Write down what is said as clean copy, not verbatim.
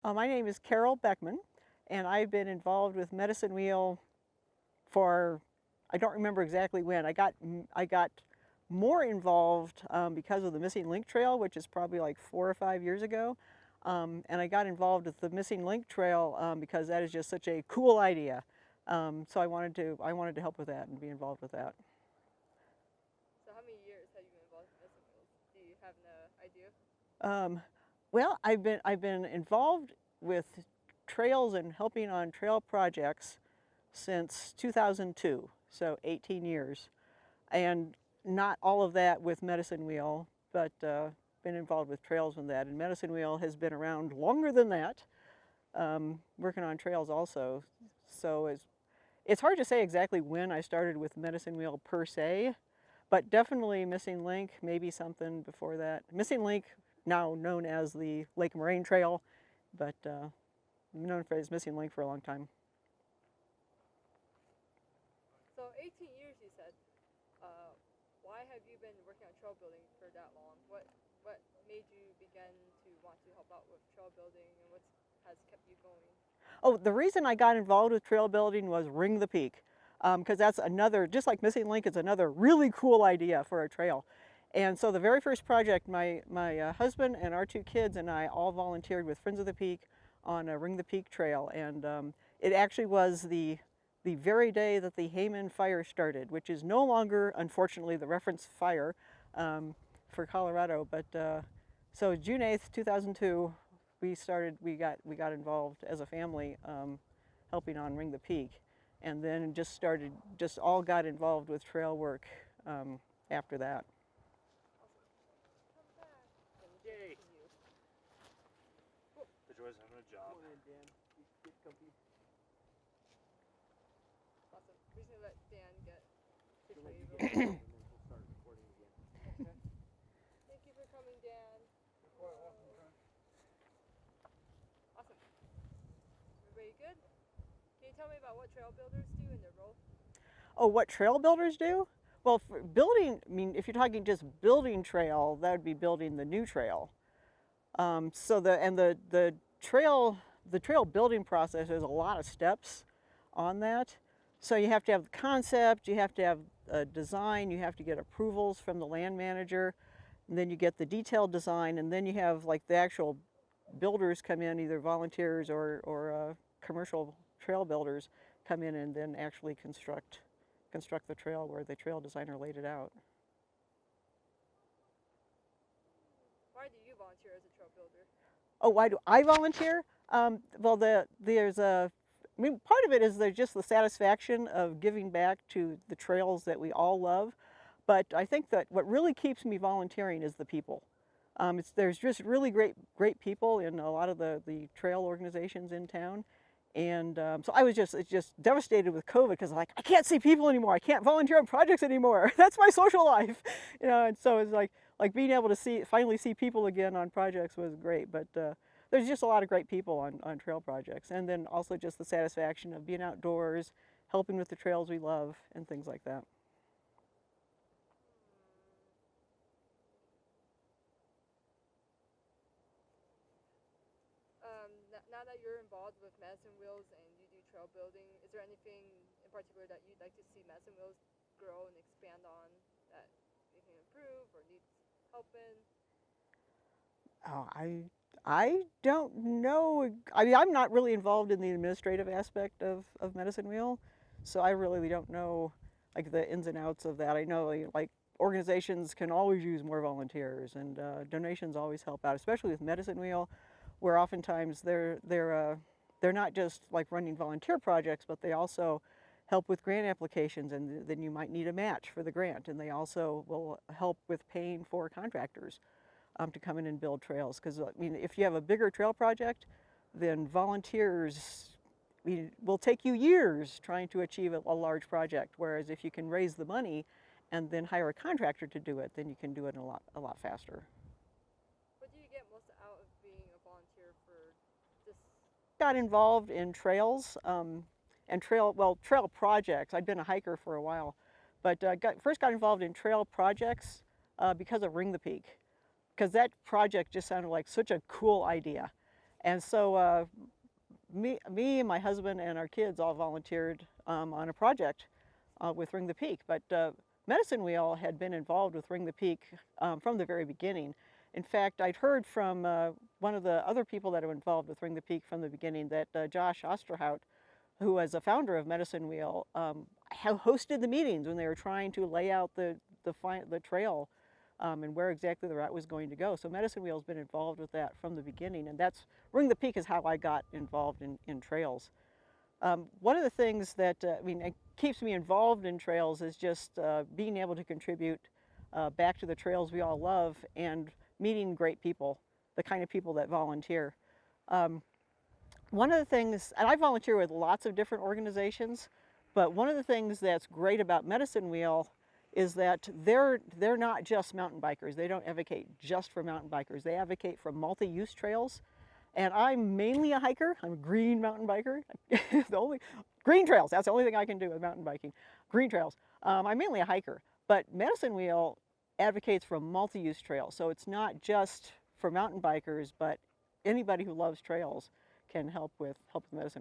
My name is Carol Beckman, and I've been involved with Medicine Wheel for, I don't remember exactly when. I got more involved because of the Missing Link Trail, which is probably like 4 or 5 years ago. And I got involved with the Missing Link Trail because that is just such a cool idea. So I wanted to help with that and be involved with that. So how many years have you been involved in Medicine Wheels? Do you have no idea? Um, well, I've been involved with trails and helping on trail projects since 2002, so 18 years, and not all of that with Medicine Wheel, but been involved with trails with that. And Medicine Wheel has been around longer than that, working on trails also. So it's hard to say exactly when I started with Medicine Wheel per se, but definitely Missing Link, maybe something before that. Missing Link, now known as the Lake Moraine Trail, but known for as Missing Link for a long time. So 18 years, you said. Uh, why have you been working on trail building for that long? What made you begin to want to help out with trail building, and what has kept you going? Oh, the reason I got involved with trail building was Ring the Peak, because that's another, just like Missing Link, it's another really cool idea for a trail. And so the very first project, my husband and our two kids and I all volunteered with Friends of the Peak on a Ring the Peak trail, and it actually was the very day that the Hayman fire started, which is no longer, unfortunately, the reference fire for Colorado. But so June 8th, 2002, we got involved as a family, helping on Ring the Peak, and then just all got involved with trail work after that. Awesome. Come back. And Yay. continue. Cool. The joys of having a job. Awesome. We're just gonna let Dan get situated real quick. Okay. Thank you for coming, Dan. Awesome. Everybody good? Can you tell me about what trail builders do in their role? Oh, what trail builders do? Well, for building, I mean, if you're talking just building trail, that would be building the new trail. So the trail building process, there's a lot of steps on that. So you have to have the concept, you have to have a design, you have to get approvals from the land manager, and then you get the detailed design, and then you have like the actual builders come in, either volunteers or commercial trail builders come in and then actually construct the trail where the trail designer laid it out. Why do you volunteer as a trail builder? Oh, why do I volunteer? Well, I mean, part of it is there's just the satisfaction of giving back to the trails that we all love. But I think that what really keeps me volunteering is the people. There's just really great people in a lot of the trail organizations in town. And so I was just devastated with COVID because like I can't see people anymore. I can't volunteer on projects anymore. That's my social life, you know. And so it's like being able to finally see people again on projects was great. But there's just a lot of great people on trail projects, and then also just the satisfaction of being outdoors, helping with the trails we love, and things like that. Now that you're involved with Medicine Wheels and you do trail building, is there anything in particular that you'd like to see Medicine Wheels grow and expand on that you can improve or needs help in? Oh, I don't know. I mean, I'm not really involved in the administrative aspect of Medicine Wheel, so I really don't know like the ins and outs of that. I know like organizations can always use more volunteers, and donations always help out, especially with Medicine Wheel, where oftentimes they're not just like running volunteer projects, but they also help with grant applications, and then you might need a match for the grant, and they also will help with paying for contractors to come in and build trails. Because I mean, if you have a bigger trail project, then volunteers, I mean, will take you years trying to achieve a large project. Whereas if you can raise the money and then hire a contractor to do it, then you can do it a lot faster. What do you get most out of being a volunteer for this? Got involved in trails and trail projects. I'd been a hiker for a while, but first got involved in trail projects because of Ring the Peak, because that project just sounded like such a cool idea. And so me and my husband and our kids all volunteered on a project with Ring the Peak. But Medicine Wheel had been involved with Ring the Peak from the very beginning. In fact, I'd heard from one of the other people that were involved with Ring the Peak from the beginning that Josh Osterhout, who was a founder of Medicine Wheel, hosted the meetings when they were trying to lay out the trail and where exactly the route was going to go. So Medicine Wheel has been involved with that from the beginning, and that's Ring the Peak is how I got involved in trails. One of the things that it keeps me involved in trails is just being able to contribute back to the trails we all love and meeting great people, the kind of people that volunteer. One of the things, and I volunteer with lots of different organizations, but one of the things that's great about Medicine Wheel is that they're not just mountain bikers. They don't advocate just for mountain bikers. They advocate for multi-use trails. And I'm mainly a hiker. I'm a green mountain biker. The only green trails. That's the only thing I can do with mountain biking. Green trails. I'm mainly a hiker, but Medicine Wheel advocates for multi-use trails. So it's not just for mountain bikers, but anybody who loves trails can help with Medicine